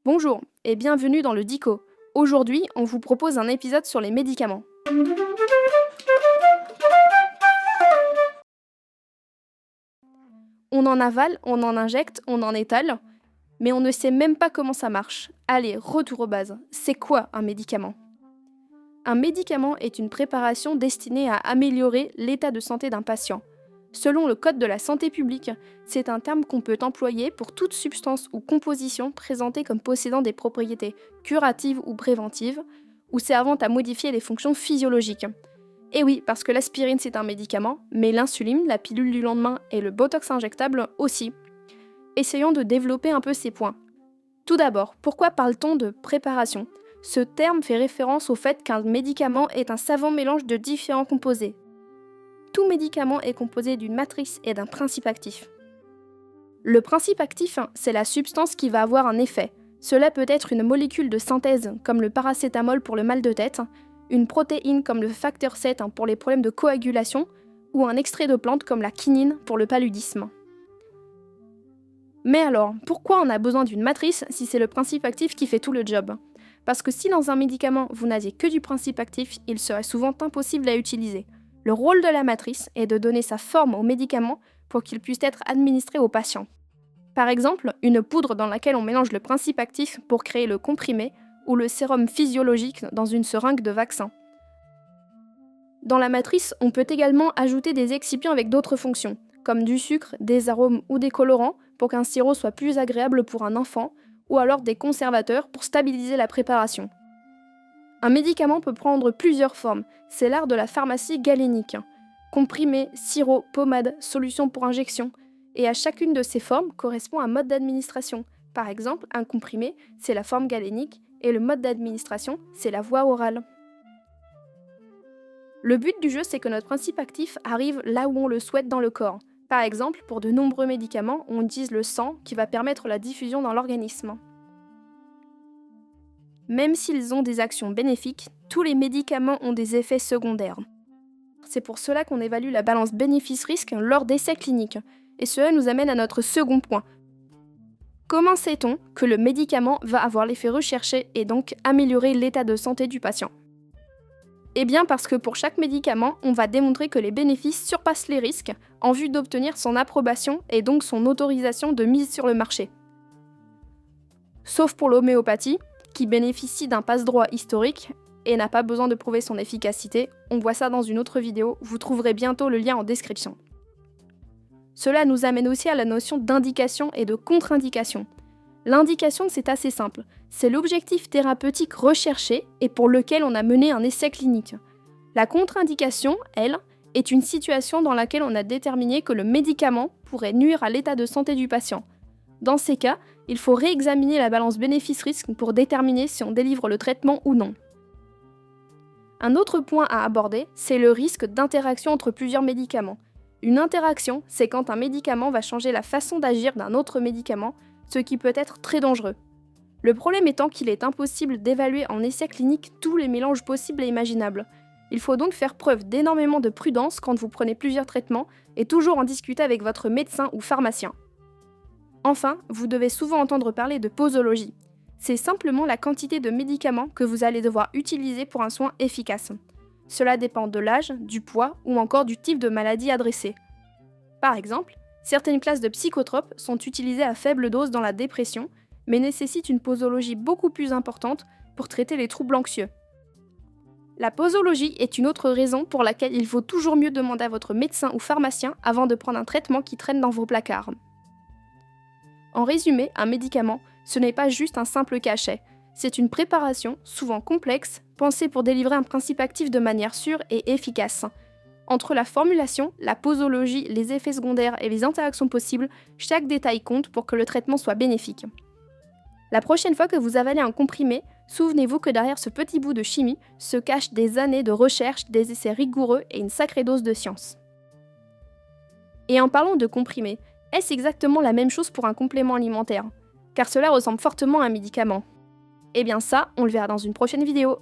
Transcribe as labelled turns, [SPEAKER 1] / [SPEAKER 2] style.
[SPEAKER 1] Bonjour et bienvenue dans le Dico. Aujourd'hui, on vous propose un épisode sur les médicaments. On en avale, on en injecte, on en étale, mais on ne sait même pas comment ça marche. Allez, retour aux bases. C'est quoi un médicament ? Un médicament est une préparation destinée à améliorer l'état de santé d'un patient. Selon le Code de la santé publique, c'est un terme qu'on peut employer pour toute substance ou composition présentée comme possédant des propriétés curatives ou préventives, ou servant à modifier les fonctions physiologiques. Et oui, parce que l'aspirine c'est un médicament, mais l'insuline, la pilule du lendemain et le botox injectable aussi. Essayons de développer un peu ces points. Tout d'abord, pourquoi parle-t-on de préparation ? Ce terme fait référence au fait qu'un médicament est un savant mélange de différents composés. Tout médicament est composé d'une matrice et d'un principe actif. Le principe actif, c'est la substance qui va avoir un effet. Cela peut être une molécule de synthèse, comme le paracétamol pour le mal de tête, une protéine comme le facteur 7 pour les problèmes de coagulation, ou un extrait de plante comme la quinine pour le paludisme. Mais alors, pourquoi on a besoin d'une matrice si c'est le principe actif qui fait tout le job ? Parce que si dans un médicament vous n'aviez que du principe actif, il serait souvent impossible à utiliser. Le rôle de la matrice est de donner sa forme au médicament pour qu'il puisse être administré au patient. Par exemple, une poudre dans laquelle on mélange le principe actif pour créer le comprimé ou le sérum physiologique dans une seringue de vaccin. Dans la matrice, on peut également ajouter des excipients avec d'autres fonctions, comme du sucre, des arômes ou des colorants pour qu'un sirop soit plus agréable pour un enfant, ou alors des conservateurs pour stabiliser la préparation. Un médicament peut prendre plusieurs formes, c'est l'art de la pharmacie galénique. Comprimé, sirop, pommade, solution pour injection. Et à chacune de ces formes correspond un mode d'administration. Par exemple, un comprimé, c'est la forme galénique, et le mode d'administration, c'est la voie orale. Le but du jeu, c'est que notre principe actif arrive là où on le souhaite dans le corps. Par exemple, pour de nombreux médicaments, on utilise le sang qui va permettre la diffusion dans l'organisme. Même s'ils ont des actions bénéfiques, tous les médicaments ont des effets secondaires. C'est pour cela qu'on évalue la balance bénéfice-risque lors d'essais cliniques. Et cela nous amène à notre second point. Comment sait-on que le médicament va avoir l'effet recherché et donc améliorer l'état de santé du patient ? Eh bien parce que pour chaque médicament, on va démontrer que les bénéfices surpassent les risques en vue d'obtenir son approbation et donc son autorisation de mise sur le marché. Sauf pour l'homéopathie, qui bénéficie d'un passe-droit historique et n'a pas besoin de prouver son efficacité. On voit ça dans une autre vidéo, vous trouverez bientôt le lien en description. Cela nous amène aussi à la notion d'indication et de contre-indication. L'indication, c'est assez simple. C'est l'objectif thérapeutique recherché et pour lequel on a mené un essai clinique. La contre-indication, elle, est une situation dans laquelle on a déterminé que le médicament pourrait nuire à l'état de santé du patient. Dans ces cas, il faut réexaminer la balance bénéfice-risque pour déterminer si on délivre le traitement ou non. Un autre point à aborder, c'est le risque d'interaction entre plusieurs médicaments. Une interaction, c'est quand un médicament va changer la façon d'agir d'un autre médicament, ce qui peut être très dangereux. Le problème étant qu'il est impossible d'évaluer en essai clinique tous les mélanges possibles et imaginables. Il faut donc faire preuve d'énormément de prudence quand vous prenez plusieurs traitements et toujours en discuter avec votre médecin ou pharmacien. Enfin, vous devez souvent entendre parler de posologie. C'est simplement la quantité de médicaments que vous allez devoir utiliser pour un soin efficace. Cela dépend de l'âge, du poids ou encore du type de maladie adressée. Par exemple, certaines classes de psychotropes sont utilisées à faible dose dans la dépression, mais nécessitent une posologie beaucoup plus importante pour traiter les troubles anxieux. La posologie est une autre raison pour laquelle il vaut toujours mieux demander à votre médecin ou pharmacien avant de prendre un traitement qui traîne dans vos placards. En résumé, un médicament, ce n'est pas juste un simple cachet. C'est une préparation, souvent complexe, pensée pour délivrer un principe actif de manière sûre et efficace. Entre la formulation, la posologie, les effets secondaires et les interactions possibles, chaque détail compte pour que le traitement soit bénéfique. La prochaine fois que vous avalez un comprimé, souvenez-vous que derrière ce petit bout de chimie se cachent des années de recherche, des essais rigoureux et une sacrée dose de science. Et en parlant de comprimés, est-ce exactement la même chose pour un complément alimentaire ? Car cela ressemble fortement à un médicament. Eh bien ça, on le verra dans une prochaine vidéo.